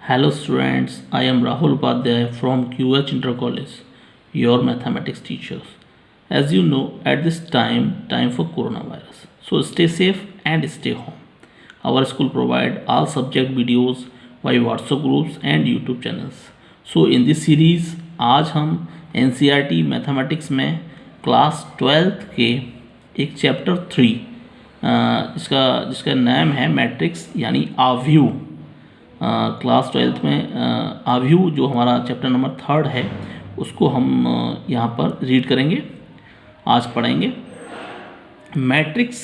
Hello students, I am Rahul Upadhyay from QH Inter College, your mathematics teachers. As you know, at this time for coronavirus. So stay safe and stay home. Our school provide all subject videos by WhatsApp groups and YouTube channels. So in this series आज हम NCERT mathematics में class 12th के एक chapter 3 जिसका नाम है matrix यानी आव्यू। Class 12th में आव्यू जो हमारा चैप्टर नंबर 3 है उसको हम यहाँ पर रीड करेंगे, आज पढ़ेंगे। मैट्रिक्स,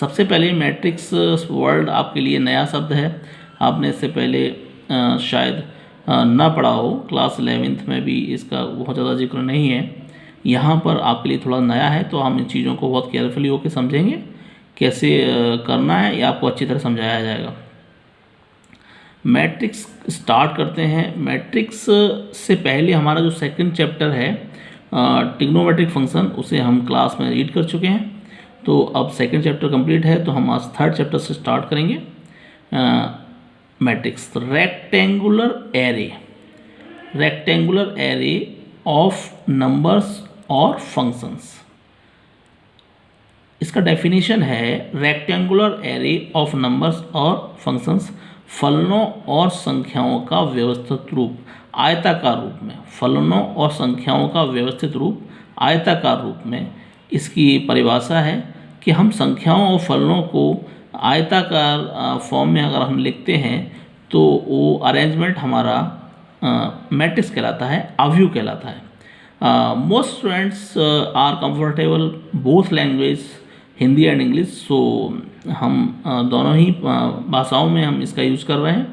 सबसे पहले मैट्रिक्स वर्ड आपके लिए नया शब्द है, आपने इससे पहले शायद ना पढ़ा हो। क्लास 11th में भी इसका बहुत ज़्यादा जिक्र नहीं है, यहाँ पर आपके लिए थोड़ा नया है, तो हम इन चीज़ों को बहुत केयरफुली होकर समझेंगे, कैसे करना है ये आपको अच्छी तरह समझाया जाएगा। मैट्रिक्स स्टार्ट करते हैं। मैट्रिक्स से पहले हमारा जो सेकंड चैप्टर है ट्रिग्नोमेट्रिक फंक्शन, उसे हम क्लास में रीड कर चुके हैं। तो अब सेकंड चैप्टर कंप्लीट है, तो हम आज थर्ड चैप्टर से स्टार्ट करेंगे। Matrix rectangular array of numbers और फंक्शंस। इसका डेफिनेशन है रेक्टेंगुलर एरे ऑफ नंबर्स और फंक्शंस, फलनों और संख्याओं का व्यवस्थित रूप आयताकार रूप में। फलनों और संख्याओं का व्यवस्थित रूप आयताकार रूप में। इसकी परिभाषा है कि हम संख्याओं और फलनों को आयताकार फॉर्म में अगर हम लिखते हैं तो वो अरेंजमेंट हमारा मैट्रिक्स कहलाता है, आव्यू कहलाता है। Most students are comfortable both language Hindi and English, so हम दोनों ही भाषाओं में हम इसका यूज़ कर रहे हैं।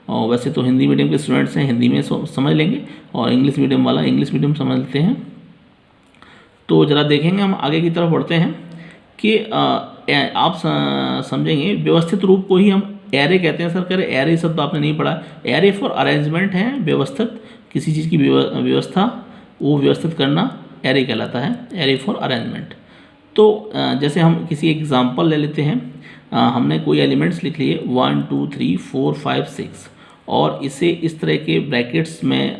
और वैसे तो हिंदी मीडियम के स्टूडेंट्स हैं, हिंदी में समझ लेंगे, और इंग्लिश मीडियम वाला इंग्लिश मीडियम समझ लेते हैं। तो ज़रा देखेंगे, हम आगे की तरफ बढ़ते हैं कि आप समझेंगे व्यवस्थित रूप को ही हम एरे कहते हैं। सर कह रहे एरे शब्द आपने नहीं पढ़ा। एरे फॉर अरेंजमेंट है, व्यवस्थित किसी चीज़ की व्यवस्था, वो व्यवस्थित करना एरे कहलाता है, एरे फॉर अरेंजमेंट। तो जैसे हम किसी एग्जांपल ले लेते हैं, हमने कोई एलिमेंट्स लिख लिए 1 2 3 4 5 6, और इसे इस तरह के ब्रैकेट्स में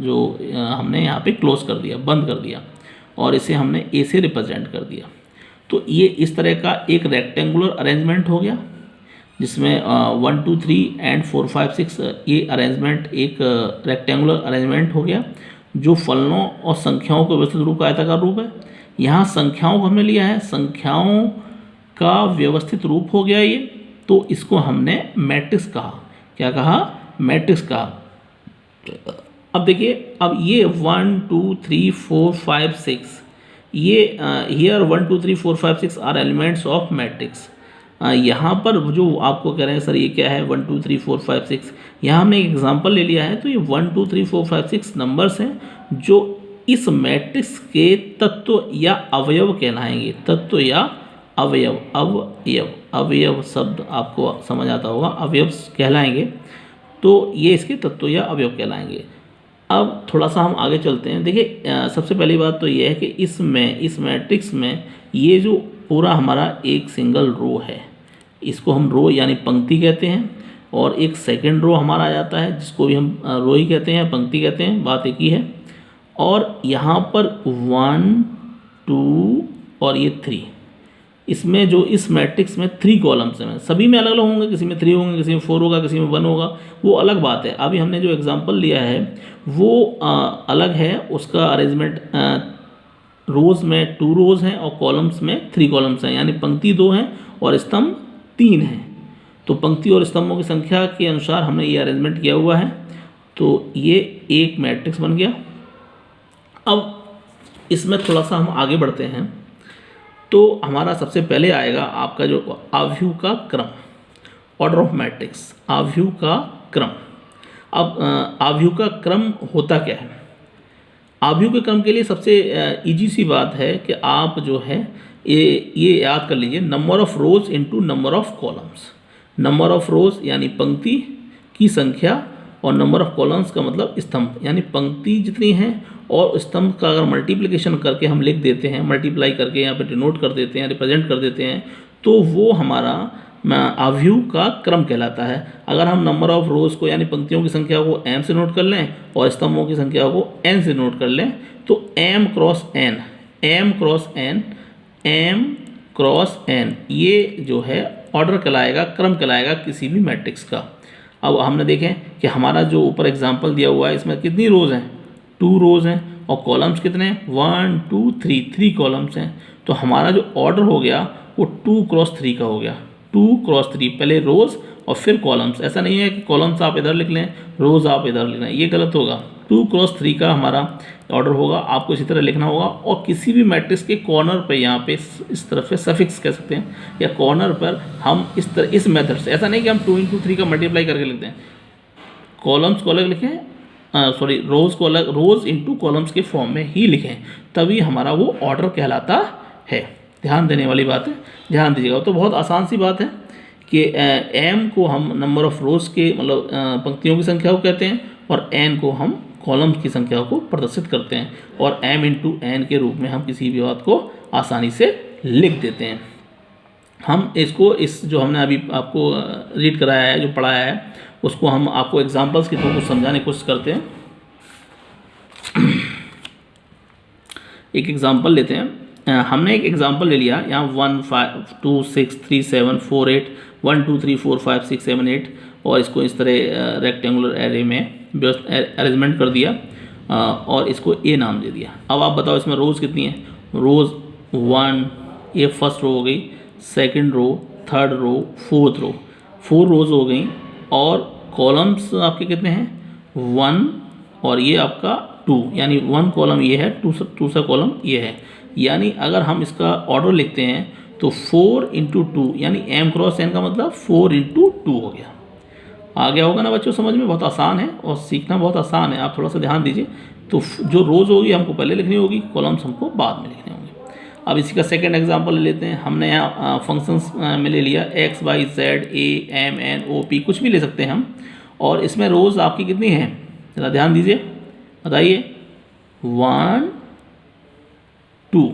जो हमने यहाँ पे क्लोज कर दिया, बंद कर दिया, और इसे हमने ए से रिप्रेजेंट कर दिया। तो ये इस तरह का एक रेक्टेंगुलर अरेंजमेंट हो गया, जिसमें 1 2 3 एंड 4 5 6 ये अरेंजमेंट एक रेक्टेंगुलर अरेंजमेंट हो गया, जो फलनों और संख्याओं को व्यवस्थित रूप का आयताकार रूप है। यहाँ संख्याओं को हमने लिया है, संख्याओं का व्यवस्थित रूप हो गया ये, तो इसको हमने मैट्रिक्स कहा। क्या कहा? मैट्रिक्स कहा। अब देखिए, अब ये 1 2 3 4 5 6 ये here 1 2 3 4 5 6 are elements of matrix. यहाँ पर जो आपको कह रहे हैं सर ये क्या है 1 2 3 4 5 6, यहाँ हमने एक एग्जाम्पल ले लिया है। तो ये 1 2 3 4 5 6 नंबर्स हैं जो इस मैट्रिक्स के तत्व या अवयव कहलाएंगे। तत्व या अवयव, अवयव शब्द आपको समझ आता होगा, अवयव कहलाएंगे। तो ये इसके तत्व या अवयव कहलाएंगे। अब थोड़ा सा हम आगे चलते हैं। देखिए, सबसे पहली बात तो ये है कि इस मैट्रिक्स में ये जो पूरा हमारा एक सिंगल रो है, इसको हम रो यानी पंक्ति कहते हैं, और एक सेकेंड रो हमारा आ जाता है जिसको भी हम रो ही कहते हैं, पंक्ति कहते हैं, बात एक ही है। और यहाँ पर 1 2 और ये 3, इसमें जो इस मैट्रिक्स में 3 कॉलम्स हैं, सभी में अलग अलग होंगे, किसी में 3 होंगे, किसी में 4 होगा, किसी में 1 होगा, वो अलग बात है। अभी हमने जो एग्जांपल लिया है वो अलग है, उसका अरेंजमेंट रोज़ में 2 रोज़ हैं और कॉलम्स में 3 कॉलम्स हैं, यानी पंक्ति 2 हैं और स्तंभ 3 हैं। तो पंक्ति और स्तंभों की संख्या के अनुसार हमने ये अरेंजमेंट किया हुआ है। तो ये एक मैट्रिक्स बन गया। अब इसमें थोड़ा सा हम आगे बढ़ते हैं, तो हमारा सबसे पहले आएगा आपका जो आव्यूह का क्रम, ऑर्डर ऑफ मैट्रिक्स, आव्यूह का क्रम। अब आव्यूह का क्रम होता क्या है? आव्यूह के क्रम के लिए सबसे इजी सी बात है कि आप जो है ये याद कर लीजिए, number of rose into number of columns. Number of रोज यानी पंक्ति की संख्या, और नंबर ऑफ कॉलम्स का मतलब स्तंभ, यानी पंक्ति जितनी है और स्तंभ का अगर मल्टीप्लिकेशन करके हम लिख देते हैं, मल्टीप्लाई करके यहाँ पे डिनोट कर देते हैं, रिप्रेजेंट कर देते हैं, तो वो हमारा आव्यूह का क्रम कहलाता है। अगर हम नंबर ऑफ रोज को यानी पंक्तियों की संख्या को m से नोट कर लें और स्तंभों की संख्या को n से नोट कर लें तो m क्रॉस n ये जो है ऑर्डर कहलाएगा, क्रम कहलाएगा किसी भी मैट्रिक्स का। अब हमने देखें कि हमारा जो ऊपर एग्जाम्पल दिया हुआ है इसमें कितनी रोज हैं, 2 रोज हैं, और कॉलम्स कितने हैं, 1 2 3 कॉलम्स हैं। तो हमारा जो ऑर्डर हो गया वो 2 क्रॉस 3 का हो गया, 2 क्रॉस 3, पहले रोज और फिर कॉलम्स। ऐसा नहीं है कि कॉलम्स आप इधर लिख लें, रोज आप इधर लिख लें, ये गलत होगा। 2 क्रॉस 3 का हमारा ऑर्डर होगा, आपको इसी तरह लिखना होगा। और किसी भी मैट्रिक्स के कॉर्नर पे यहाँ पे इस तरफ से सफिक्स कह सकते हैं, या कॉर्नर पर हम इस तरह इस मेथड से, ऐसा नहीं कि हम 2 × 3 का मल्टीप्लाई करके लिखते हैं, कॉलम्स को अलग लिखें, रोज को अलग, रोज इंटू कॉलम्स के फॉर्म में ही लिखें, तभी हमारा वो ऑर्डर कहलाता है। ध्यान देने वाली बात है, ध्यान दीजिएगा। तो बहुत आसान सी बात है कि m को हम नंबर ऑफ रोज के मतलब पंक्तियों की संख्या को कहते हैं, और n को हम कॉलम्स की संख्या को प्रदर्शित करते हैं, और m × n के रूप में हम किसी भी बात को आसानी से लिख देते हैं। हम इसको इस जो हमने अभी आपको रीड कराया है, जो पढ़ाया है, उसको हम आपको एग्जांपल्स के थ्रू कुछ समझाने की कोशिश करते हैं। एक एग्जांपल लेते हैं। हमने एक एग्जांपल ले लिया यहाँ 1 5 2 6 3 7 4 8 1 2 3 4 5 6 7 8, और इसको इस तरह रेक्टेंगुलर एरे में अरेंजमेंट कर दिया और इसको ए नाम दे दिया। अब आप बताओ इसमें रोज़ कितनी है। रोज़ 1, ये फर्स्ट रो हो गई, second row, third row, fourth row, 4 rows हो गई, और कॉलम्स आपके कितने हैं 1, और ये आपका 2, यानी 1 कॉलम ये है, दूसरा कॉलम ये है। यानी अगर हम इसका ऑर्डर लिखते हैं तो 4 × 2 यानी m क्रॉस n का मतलब 4 × 2 हो गया। आ गया होगा ना बच्चों समझ में, बहुत आसान है और सीखना बहुत आसान है, आप थोड़ा सा ध्यान दीजिए। तो जो रोज़ होगी हमको पहले लिखनी होगी, कॉलम्स हमको बाद में लिखने होंगे। अब इसी का सेकंड एग्जांपल ले लेते हैं। हमने यहाँ फंक्शंस में ले लिया x y z a m n o p, कुछ भी ले सकते हैं हम, और इसमें रोज़ आपकी कितनी है ज़रा ध्यान दीजिए, बताइए 1 2,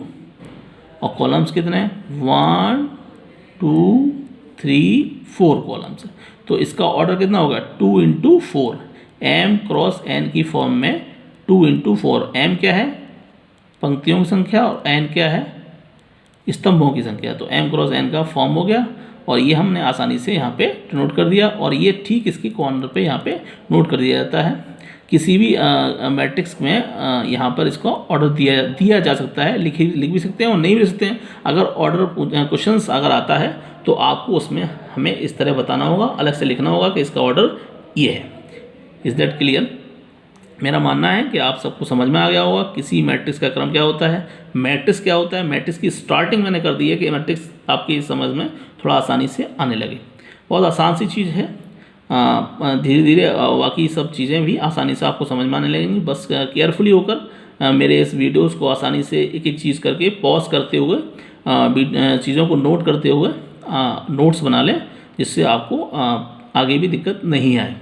और कॉलम्स कितने हैं 1 2 3 4 कॉलम्स। तो इसका ऑर्डर कितना होगा 2 × 4, m क्रॉस n की फॉर्म में 2 × 4। m क्या है पंक्तियों की संख्या और n क्या है स्तंभों की संख्या, तो m क्रॉस n का फॉर्म हो गया, और ये हमने आसानी से यहाँ पे नोट कर दिया, और ये ठीक इसके कॉर्नर पे यहाँ पे नोट कर दिया जाता है। किसी भी मैट्रिक्स में यहाँ पर इसको ऑर्डर दिया जा सकता है, लिख भी सकते हैं और नहीं भी लिख सकते हैं। अगर ऑर्डर क्वेश्चंस अगर आता है तो आपको उसमें हमें इस तरह बताना होगा, अलग से लिखना होगा कि इसका ऑर्डर ये है। Is that clear? मेरा मानना है कि आप सबको समझ में आ गया होगा किसी मैट्रिक्स का क्रम क्या होता है, मैट्रिक्स क्या होता है। मैट्रिक्स की स्टार्टिंग मैंने कर दी है कि मैट्रिक्स आपकी समझ में थोड़ा आसानी से आने लगे। बहुत आसान सी चीज़ है, धीरे धीरे बाकी सब चीज़ें भी आसानी से आपको समझ में आने लगेंगी। बस केयरफुली होकर मेरे इस वीडियोस को आसानी से एक एक चीज़ करके पॉज करते हुए चीज़ों को नोट करते हुए नोट्स बना लें, जिससे आपको आगे भी दिक्कत नहीं आए।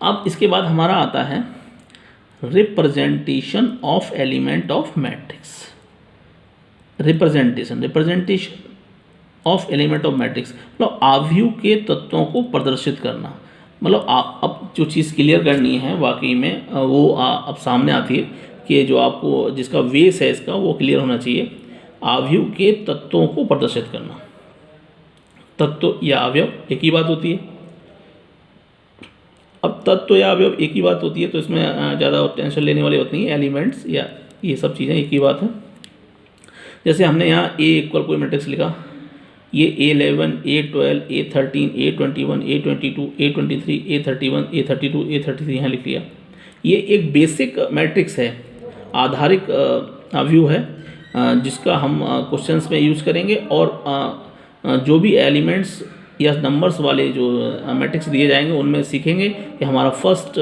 अब इसके बाद हमारा आता है representation of element of matrix. Representation of element of matrix मतलब आव्यूह के तत्वों को प्रदर्शित करना। मतलब आप अब जो चीज़ क्लियर करनी है वाकई में वो अब सामने आती है कि जो आपको जिसका वेस है इसका वो क्लियर होना चाहिए। आव्यूह के तत्वों को प्रदर्शित करना, तत्व या अवयव एक ही बात होती है। अब तत्व या अवयव एक ही बात होती है तो इसमें ज़्यादा टेंशन लेने वाली बात नहीं है। एलिमेंट्स या ये सब चीज़ें एक ही बात है। जैसे हमने यहाँ ए इक्वल कोई मैट्रिक्स लिखा, ये A11 A12 A13 A21 A22 A23 A31 A32 A33 यहाँ लिख लिया। ये एक बेसिक मैट्रिक्स है, आधारिक अवयव है जिसका हम क्वेश्चंस में यूज़ करेंगे, और जो भी एलिमेंट्स या नंबर्स वाले जो मैट्रिक्स दिए जाएंगे उनमें सीखेंगे कि हमारा फर्स्ट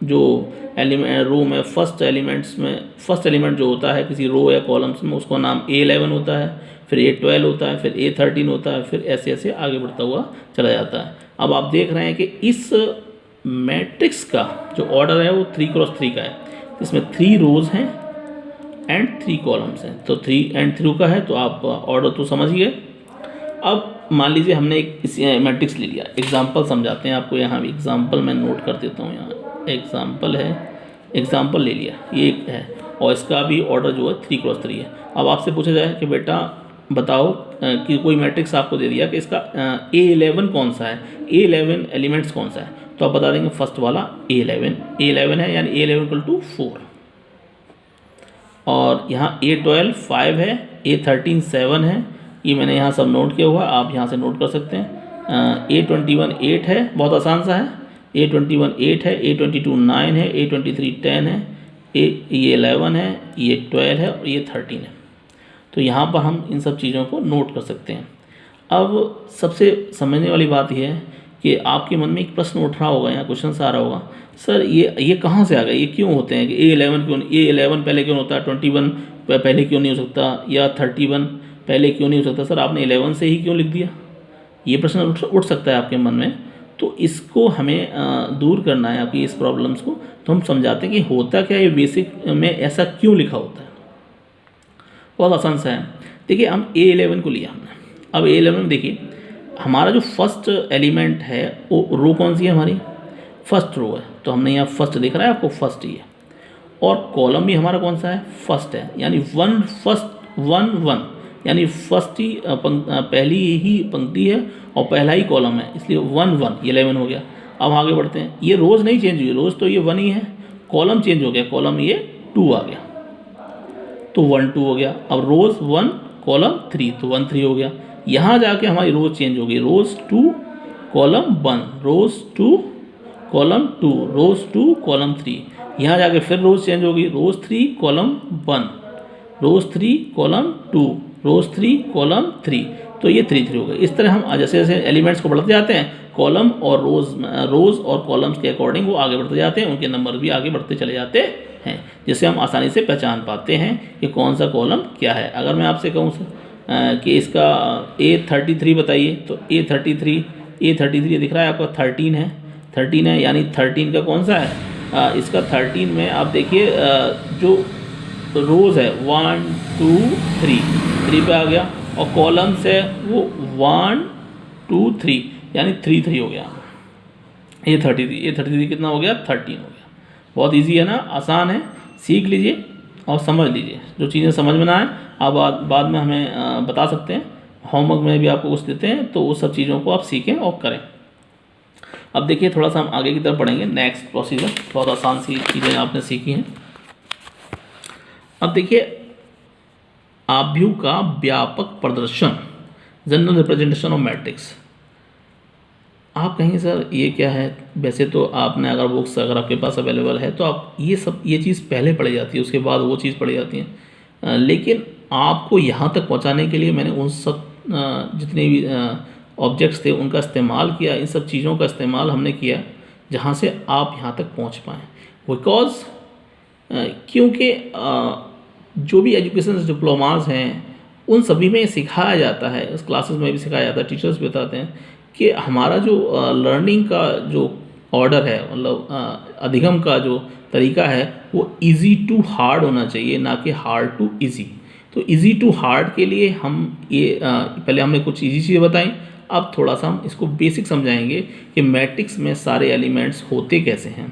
जो एलिमेंट रो में फर्स्ट एलिमेंट जो होता है किसी रो या कॉलम्स में उसका नाम A11 होता है, फिर A12 होता है, फिर A13 होता है, फिर ऐसे ऐसे आगे बढ़ता हुआ चला जाता है। अब आप देख रहे हैं कि इस मैट्रिक्स का जो ऑर्डर है वो 3 × 3 का है। इसमें 3 रोज़ हैं एंड 3 कॉलम्स हैं, तो 3 and 3 का है, तो आप ऑर्डर तो समझ गए। अब मान लीजिए हमने एक इस मैट्रिक्स ले लिया, एग्जांपल समझाते हैं आपको। यहाँ एग्जांपल मैं नोट कर देता हूँ, यहाँ एग्जांपल है, एग्जांपल ले लिया, ये एक है और इसका भी ऑर्डर जो है 3x3 है। अब आपसे पूछा जाए कि बेटा बताओ कि कोई मैट्रिक्स आपको दे दिया कि इसका A11 कौन सा है, A11 एलिमेंट्स कौन सा है, तो आप बता देंगे फर्स्ट वाला A11 है, यानी A11 इक्वल टू 4, और यहाँ A12 5 है, A13 7 है, ये मैंने यहाँ सब नोट किया हुआ, आप यहाँ से नोट कर सकते हैं। A21 8 है, बहुत आसान सा है, A21 8 है, A22 9 है, A23 10 है, ये 11 है, ये 12 है और ये 13 है। तो यहाँ पर हम इन सब चीज़ों को नोट कर सकते हैं। अब सबसे समझने वाली बात यह है कि आपके मन में एक प्रश्न उठ रहा होगा, यहाँ क्वेश्चन आ रहा होगा, सर ये कहाँ से आ गए, ये क्यों होते हैं कि A11 क्यों, A11 पहले क्यों होता है, 21 पहले क्यों नहीं हो सकता, या 31 पहले क्यों नहीं हो सकता, सर आपने 11 से ही क्यों लिख दिया, ये प्रश्न उठ सकता है आपके मन में। तो इसको हमें दूर करना है, आपकी इस प्रॉब्लम्स को। तो हम समझाते हैं कि होता क्या है, बेसिक में ऐसा क्यों लिखा होता है। बहुत आसान सा है। देखिए हम A11 को लिया हमने, अब A11 में देखिए हमारा जो फर्स्ट एलिमेंट है वो रो कौन सी है, हमारी फर्स्ट रो है, तो हमने यहाँ फर्स्ट दिख रहा है आपको, फर्स्ट ही है, और कॉलम भी हमारा कौन सा है, फर्स्ट है, यानी 1 फर्स्ट 1 1, यानी फर्स्ट ही पहली ही पंक्ति है और पहला ही कॉलम है, इसलिए 1 1 ये 11 हो गया। अब आगे बढ़ते हैं, ये रोज़ नहीं चेंज हुई, रोज़ तो ये 1 ही है, कॉलम चेंज हो गया, कॉलम ये 2 आ गया, तो 1 2 हो गया। अब रोज़ 1 कॉलम 3, तो 1 3 हो गया। यहाँ जाके हमारी रोज़ चेंज हो गई, रोज़ 2 कॉलम 1, रोज़ 2 कॉलम 2, रोज़ 2 कॉलम 3। यहाँ जाके फिर रोज़ चेंज हो गई, रोज़ 3 कॉलम 1, रोज़ 3 कॉलम 2, रोज़ 3 कॉलम 3, तो ये 3 3 हो गए। इस तरह हम जैसे जैसे एलिमेंट्स को बढ़ते जाते हैं, कॉलम और रोज़ और कॉलम्स के अकॉर्डिंग वो आगे बढ़ते जाते हैं, उनके नंबर भी आगे बढ़ते चले जाते हैं, जिससे हम आसानी से पहचान पाते हैं कि कौन सा कॉलम क्या है। अगर मैं आपसे कहूँ कि इसका A33 बताइए, तो A33 दिख रहा है आपका 13 है, यानी 13 का कौन सा है, इसका 13 में आप देखिए जो रोज़ है 1 2 3 पे आ गया, और कॉलम्स है वो 1 2 3, यानी 3 3 हो गया। A33 कितना हो गया, 13 हो गया। बहुत इजी है ना, आसान है, सीख लीजिए और समझ लीजिए। जो चीज़ें समझ में ना आए आप बाद में हमें बता सकते हैं, होमवर्क में भी आपको कुछ देते हैं, तो वो सब चीज़ों को आप सीखें और करें। अब देखिए थोड़ा सा हम आगे की तरफ पढ़ेंगे, नेक्स्ट प्रोसीजर, बहुत आसान सी चीज़ें आपने सीखी हैं। अब देखिए आव्यूह का व्यापक प्रदर्शन, जनरल रिप्रेजेंटेशन ऑफ मैट्रिक्स। आप कहेंगे सर ये क्या है, वैसे तो आपने अगर बुक्स अगर आपके पास अवेलेबल है तो आप ये चीज़ पहले पढ़ी जाती है, उसके बाद वो चीज़ पढ़ी जाती है, लेकिन आपको यहाँ तक पहुँचाने के लिए मैंने उन सब जितने भी ऑब्जेक्ट्स थे उनका इस्तेमाल किया, इन सब चीज़ों का इस्तेमाल हमने किया जहाँ से आप यहाँ तक पहुँच पाएँ। बिकॉज क्योंकि जो भी एजुकेशन डिप्लोमाज हैं उन सभी में सिखाया जाता है, उस क्लासेस में भी सिखाया जाता है, टीचर्स भी बताते हैं कि हमारा जो लर्निंग का जो ऑर्डर है, मतलब अधिगम का जो तरीका है वो इजी टू हार्ड होना चाहिए, ना कि हार्ड टू इजी। तो इजी टू हार्ड के लिए हम ये पहले हमने कुछ इजी चीज़ें बताई, अब थोड़ा सा हम इसको बेसिक समझाएंगे कि मैट्रिक्स में सारे एलिमेंट्स होते कैसे हैं।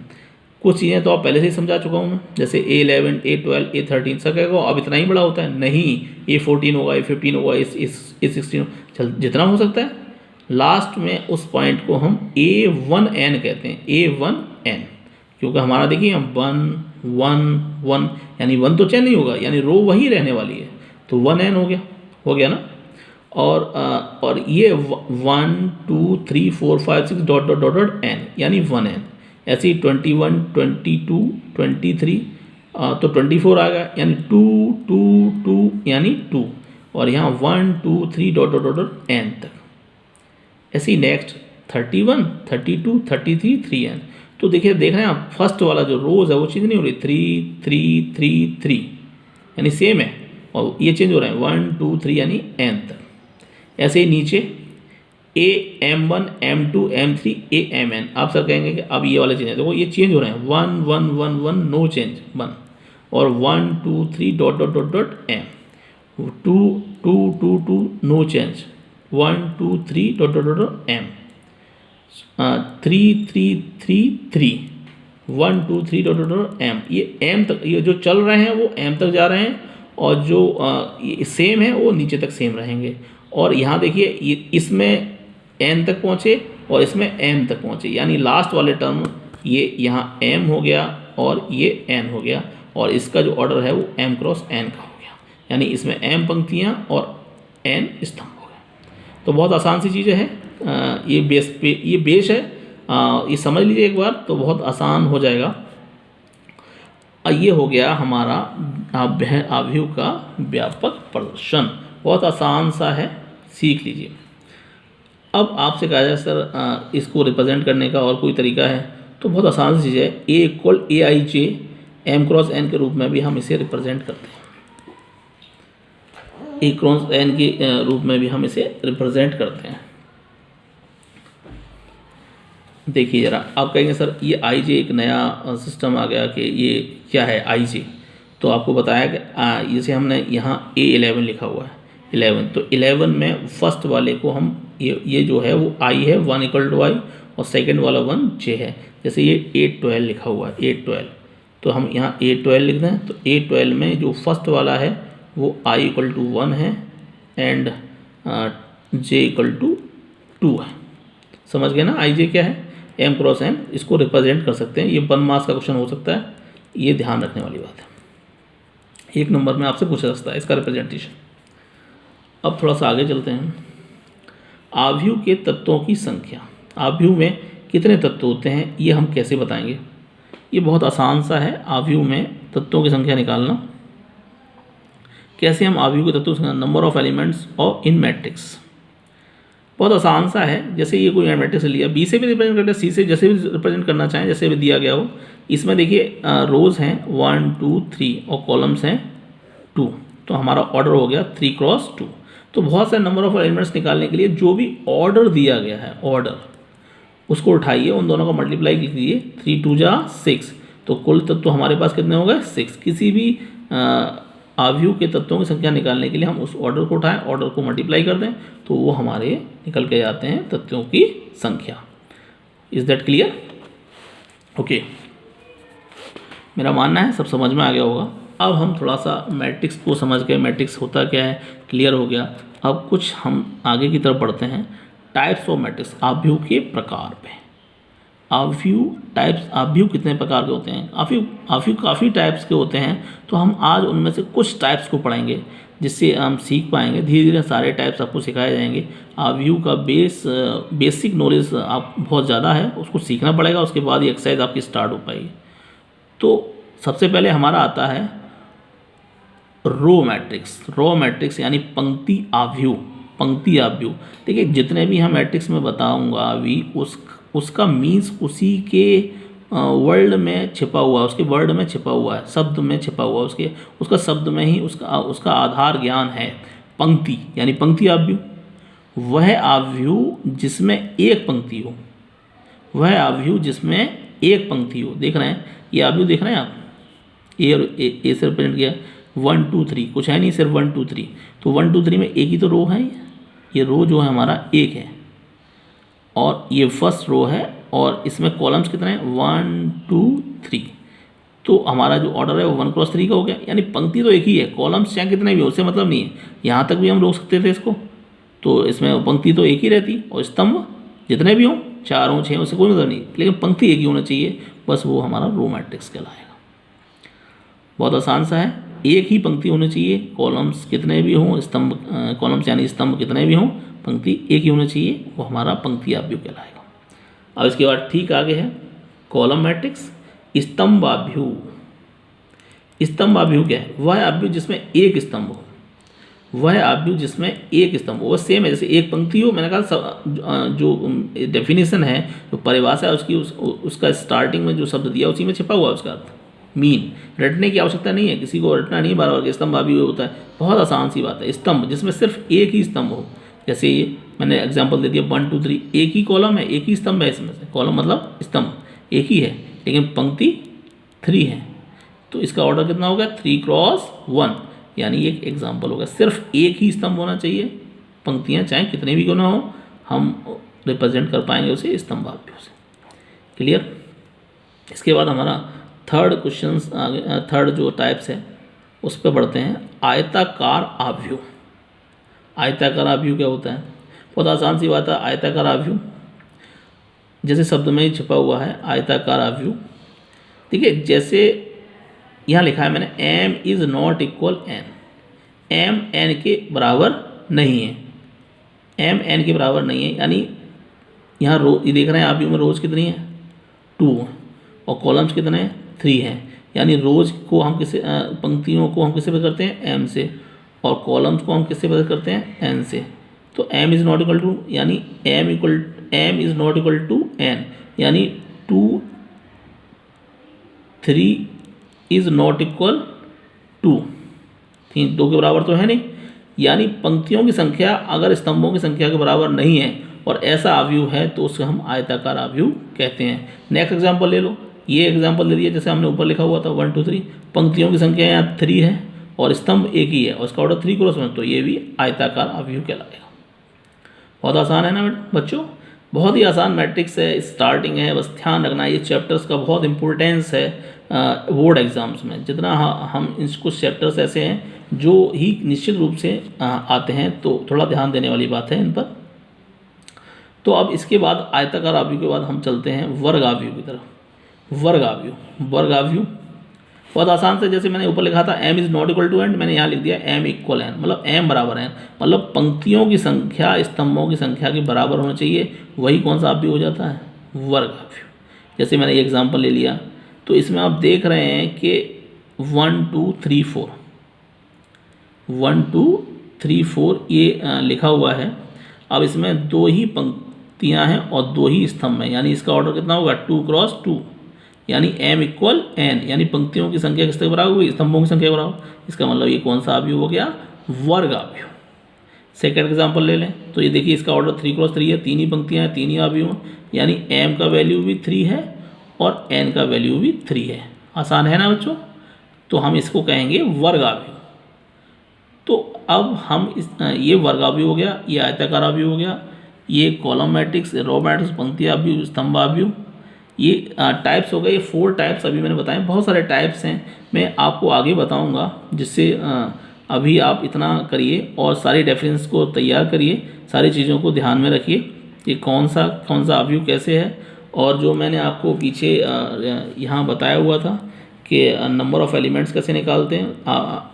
कुछ चीज़ें तो आप पहले से ही समझा चुका हूँ मैं, जैसे A11 A12 A13 सब कहेगा अब इतना ही बड़ा होता है, नहीं, A14 होगा, A15 होगा, A16 चल जितना हो सकता है। लास्ट में उस पॉइंट को हम A1n कहते हैं, A1n, क्योंकि हमारा देखिए 1 1 1 यानी 1 तो चेंज नहीं होगा, यानी रो वही रहने वाली है, तो 1n हो गया ना। और ये 1 2 3 4 5 6 dot dot dot dot n यानी 1n। ऐसे ही 21 22 23 तो 24 आ गया, यानी 2 2 2 यानी 2, और यहाँ 1 2 3 डॉट डॉट डॉट n तक। ऐसे ही नेक्स्ट 31 32 33 3n। तो देखिए देख रहे हैं आप, फर्स्ट वाला जो रोज़ है वो चेंज नहीं हो रही, 3 3 3 3 यानी सेम है, और ये चेंज हो रहा है 1 2 3 यानी n तक। ऐसे ही नीचे AM1 M2 M3 AMN, आप सर कहेंगे कि अब ये वाले चेंज है, देखो ये चेंज हो रहे हैं 1 1 1 1 नो चेंज 1, और 1 2 3 dot dot dot dot m 2 2 2 2 no change 1 2 3 dot dot dot M, 3 3 3 3, 1 2 3 dot dot dot M, ये एम तक, ये जो चल रहे हैं वो एम तक जा रहे हैं, और जो सेम है वो नीचे तक सेम रहेंगे। और यहाँ देखिए इसमें एन तक पहुँचे और इसमें एम तक पहुँचे, यानी लास्ट वाले टर्म ये यहाँ एम हो गया और ये एन हो गया, और इसका जो ऑर्डर है वो एम क्रॉस एन का हो गया, यानी इसमें एम पंक्तियाँ और एन स्तंभ हो गए। तो बहुत आसान सी चीज़ें हैं, ये बेस पे ये बेस है, ये समझ लीजिए एक बार तो बहुत आसान हो जाएगा। ये हो गया हमारा आव्यूह का व्यापक प्रदर्शन, बहुत आसान सा है, सीख लीजिए। अब आपसे कहा जाए सर इसको रिप्रेजेंट करने का और कोई तरीका है, तो बहुत आसान सी चीज़ है, ए इक्वल ए आई जे एम क्रॉस एन के रूप में भी हम इसे रिप्रेजेंट करते हैं, ए क्रॉस एन के रूप में भी हम इसे रिप्रेजेंट करते हैं। देखिए ज़रा, आप कहेंगे सर ये आई जे एक नया सिस्टम आ गया कि ये क्या है आई जे, तो आपको बताया कि जैसे हमने यहाँ A11 लिखा हुआ है 11, तो 11 में फर्स्ट वाले को हम ये जो है वो आई है 1 इक्वल टू आई, और सेकंड वाला 1 जे है। जैसे ये A12 लिखा हुआ है A12, तो हम यहाँ A12 लिख दें, तो A12 में जो फर्स्ट वाला है वो आई इक्वल टू 1 है एंड जे इक्वल टू 2 है। समझ गए ना आई जे क्या है, एम क्रॉस एम, इसको रिप्रेजेंट कर सकते हैं। ये 1 मार्क्स का क्वेश्चन हो सकता है, ये ध्यान रखने वाली बात है, 1 नंबर में आपसे पूछा जा सकता है इसका रिप्रेजेंटेशन। अब थोड़ा सा आगे चलते हैं, आव्यूह के तत्वों की संख्या, आव्यूह में कितने तत्व होते हैं ये हम कैसे बताएंगे। ये बहुत आसान सा है, आव्यूह में तत्वों की संख्या निकालना। कैसे हम आव्यूह के तत्वों की संख्या, नंबर ऑफ एलिमेंट्स और इन मैट्रिक्स, बहुत आसान सा है। जैसे ये कोई मैट्रिक्स लिया, बी से भी रिप्रेजेंट करते हैं, सी से जैसे भी रिप्रेजेंट करना चाहें, जैसे भी दिया गया हो। इसमें देखिए रोज़ हैं 1 2 3 और कॉलम्स हैं 2, तो हमारा ऑर्डर हो गया 3 क्रॉस 2। तो बहुत सारे नंबर ऑफ एलिमेंट्स निकालने के लिए जो भी ऑर्डर दिया गया है, ऑर्डर उसको उठाइए, उन दोनों का मल्टीप्लाई कीजिए, 3 2 जा 6, तो कुल तत्व हमारे पास कितने हो गए 6। किसी भी आव्यूह के तत्वों की संख्या निकालने के लिए हम उस ऑर्डर को उठाएं, ऑर्डर को मल्टीप्लाई कर दें, तो वो हमारे निकल के जाते हैं तत्वों की संख्या। Is that clear? ओके, मेरा मानना है सब समझ में आ गया होगा। अब हम थोड़ा सा मैट्रिक्स को समझ गए, मैट्रिक्स होता क्या है क्लियर हो गया। अब कुछ हम आगे की तरफ बढ़ते हैं, टाइप्स ऑफ मैट्रिक्स, आव्यूह के प्रकार पे। आव्यूह टाइप्स, आव्यूह कितने प्रकार के होते हैं, आव्यूह काफ़ी टाइप्स के होते हैं, तो हम आज उनमें से कुछ टाइप्स को पढ़ेंगे जिससे हम सीख पाएंगे। धीरे धीरे सारे टाइप्स आपको सिखाए जाएंगे। आव्यूह का बेसिक नॉलेज आप बहुत ज़्यादा है, उसको सीखना पड़ेगा, उसके बाद ये एक्सरसाइज आपकी स्टार्ट हो पाएगी। तो सबसे पहले हमारा आता है रो मैट्रिक्स। रो मैट्रिक्स यानी पंक्ति आव्यूह, पंक्ति आव्यूह। देखिए जितने भी हम मैट्रिक्स में बताऊंगा अभी उसका मीन्स उसी के वर्ड में छिपा हुआ है, उसके वर्ड में छिपा हुआ है, शब्द में छिपा हुआ है, उसका शब्द में ही उसका आधार ज्ञान है। पंक्ति यानी पंक्ति आव्यूह, वह आव्यूह जिसमें एक पंक्ति हो, वह आव्यूह जिसमें एक पंक्ति हो। देख रहे हैं ये आव्यूह, देख रहे हैं आप, ए से रिप्रेजेंट किया 1 2 3, कुछ है नहीं, सिर्फ 1 2 3, तो 1 2 3 में एक ही तो रो है, ये रो जो है हमारा एक है, और ये फर्स्ट रो है, और इसमें कॉलम्स कितने हैं 1 2 3, तो हमारा जो ऑर्डर है वो 1 क्रॉस 3 का हो गया। यानी पंक्ति तो एक ही है, कॉलम्स चाहे कितने भी हो उससे मतलब नहीं है। यहाँ तक भी हम रोक सकते थे इसको, तो इसमें पंक्ति तो एक ही रहती, और स्तंभ जितने भी हों 4 हों 6 हों, उससे कोई मतलब नहीं, लेकिन पंक्ति एक ही होना चाहिए, बस वो हमारा रो मैट्रिक्स कहलाएगा। बहुत आसान सा है, एक ही पंक्ति होनी चाहिए, कॉलम्स कितने भी हों, स्तंभ कॉलम्स यानी स्तंभ कितने भी हों, पंक्ति एक ही होनी चाहिए, वो हमारा पंक्ति आव्यूह कहलाएगा। अब इसके बाद ठीक आगे है कॉलम मैट्रिक्स, स्तंभ आव्यूह। स्तंभ आव्यूह क्या है, वह आव्यूह जिसमें एक स्तंभ हो, वह आव्यूह जिसमें एक स्तंभ हो। वह सेम है जैसे एक पंक्ति हो, मैंने कहा जो डेफिनेशन है, जो परिभाषा है उसकी, उसका स्टार्टिंग में जो शब्द दिया उसी में छिपा हुआ है उसका अर्थ। मीन रटने की आवश्यकता नहीं है, किसी को रटना नहीं, बार बार स्तंभ आव्यूह होता है, बहुत आसान सी बात है। स्तंभ जिसमें सिर्फ एक ही स्तंभ हो, जैसे ये मैंने एग्जांपल दे दिया 1 2 3, एक ही कॉलम है, एक ही स्तंभ है, इसमें से कॉलम मतलब स्तंभ एक ही है, लेकिन पंक्ति 3 है, तो इसका ऑर्डर कितना होगा 3 क्रॉस 1, यानी एक एग्जाम्पल होगा। सिर्फ एक ही स्तंभ होना चाहिए, पंक्तियाँ चाहे कितनी भी क्यों ना हो, हम रिप्रेजेंट कर पाएंगे उसे स्तंभाव्यूह से। क्लियर। इसके बाद हमारा थर्ड क्वेश्चन, थर्ड जो टाइप्स है उस पर बढ़ते हैं। आयताकार आव्यूह। आयताकार आव्यूह क्या होता है? बहुत आसान सी बात है। आयताकार आव्यूह जैसे शब्द में ही छुपा हुआ है, आयताकार आव्यूह। ठीक है, जैसे यहाँ लिखा है मैंने, m is not equal n, m n के बराबर नहीं है, m n के बराबर नहीं है, यानी यहाँ रो ये देख रहे हैं आव्यूह में रोज कितनी है 2 और कॉलम्स कितने हैं 3 हैं, यानी रोज को हम किसे पंक्तियों को हम किससे पता करते हैं m से, और कॉलम्स को हम किससे पता करते हैं n से। तो m is not equal to, यानी m is not equal to n, यानी 2 3 इज़ नॉट इक्वल 2, 2 के बराबर तो है नहीं, यानी पंक्तियों की संख्या अगर स्तंभों की संख्या के बराबर नहीं है और ऐसा आव्यूह है तो उसे हम आयताकार आव्यूह कहते हैं। नेक्स्ट एग्जांपल ले लो, ये एग्जांपल ले लिया जैसे हमने ऊपर लिखा हुआ था 1 2 3, पंक्तियों की संख्या यहाँ 3 है और स्तंभ एक ही है और इसका ऑर्डर 3 क्रॉस 1, तो ये भी आयताकार आव्यूह कहलाएगा। बहुत आसान है ना बच्चों, बहुत ही आसान मैट्रिक्स है, स्टार्टिंग है, बस ध्यान रखना ये चैप्टर्स का बहुत इंपॉर्टेंस है बोर्ड एग्जाम्स में। जितना हम इसको चैप्टर्स ऐसे हैं जो ही निश्चित रूप से आते हैं तो थोड़ा ध्यान देने वाली बात है इन पर। तो अब इसके बाद आयताकार आव्यूह के बाद हम चलते हैं वर्ग आव्यूह की तरफ। वर्ग आव्यूह बहुत आसान से, जैसे मैंने ऊपर लिखा था m is not equal to n, मैंने यहाँ लिख दिया m इक्वल n, मतलब m बराबर n, मतलब पंक्तियों की संख्या स्तंभों की संख्या के बराबर होना चाहिए, वही कौन सा आव्यूह हो जाता है? वर्ग आव्यूह। जैसे मैंने ये एग्जांपल ले लिया तो इसमें आप देख रहे हैं कि 1 2 3 4 1 2 3 4 ये लिखा हुआ है। अब इसमें 2 ही पंक्तियाँ हैं और 2 ही स्तंभ हैं, यानी इसका ऑर्डर कितना होगा 2 क्रॉस 2, यानी m इक्वल n, यानी पंक्तियों की संख्या किसके बराबर हुई? स्तंभों की संख्या के बराबर। इसका मतलब ये कौन सा आव्यूह हो गया? वर्ग आव्यूह। सेकंड एग्जांपल ले लें तो ये देखिए इसका ऑर्डर 3 क्रॉस 3 है, 3 ही पंक्तियाँ हैं, 3 ही आव्यूह हैं, यानी m का वैल्यू भी 3 है और n का वैल्यू भी 3 है। आसान है ना बच्चों? तो हम इसको कहेंगे वर्ग आव्यूह। तो अब हम ये वर्ग आव्यूह हो गया, ये आयताकार आव्यूह हो गया, ये कॉलम मैट्रिक्स, रो मैट्रिक्स, पंक्ति आव्यूह, स्तंभ आव्यूह, ये टाइप्स हो गए। ये 4 टाइप्स अभी मैंने बताए, बहुत सारे टाइप्स हैं, मैं आपको आगे बताऊंगा, जिससे अभी आप इतना करिए और सारी डेफिनेशंस को तैयार करिए, सारी चीज़ों को ध्यान में रखिए कि कौन सा आव्यूह कैसे है। और जो मैंने आपको पीछे यहाँ बताया हुआ था कि नंबर ऑफ़ एलिमेंट्स कैसे निकालते हैं,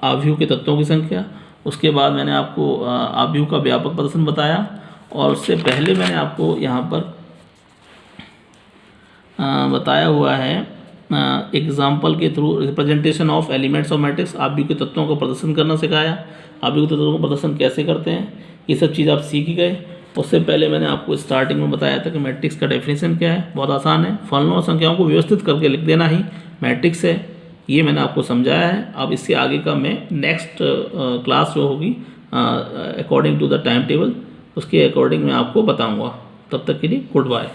आव्यूह के तत्वों की संख्या, उसके बाद मैंने आपको आव्यूह का व्यापक प्रदर्शन बताया, और उससे पहले मैंने आपको यहाँ पर बताया हुआ है एग्जाम्पल के through representation of elements of matrix, आव्यूह के तत्वों का प्रदर्शन करना सिखाया। आव्यूह के तत्वों का प्रदर्शन कैसे करते हैं ये सब चीज़ आप सीख ही गए। उससे पहले मैंने आपको स्टार्टिंग में बताया था कि मैट्रिक्स का डेफिनेशन क्या है, बहुत आसान है, फलनों और संख्याओं को व्यवस्थित करके लिख देना ही मैट्रिक्स है, ये मैंने आपको समझाया है। अब इससे आगे का मैं नेक्स्ट क्लास जो होगी according to the time table, उसके अकॉर्डिंग मैं आपको बताऊँगा। तब तक के लिए गुड बाय।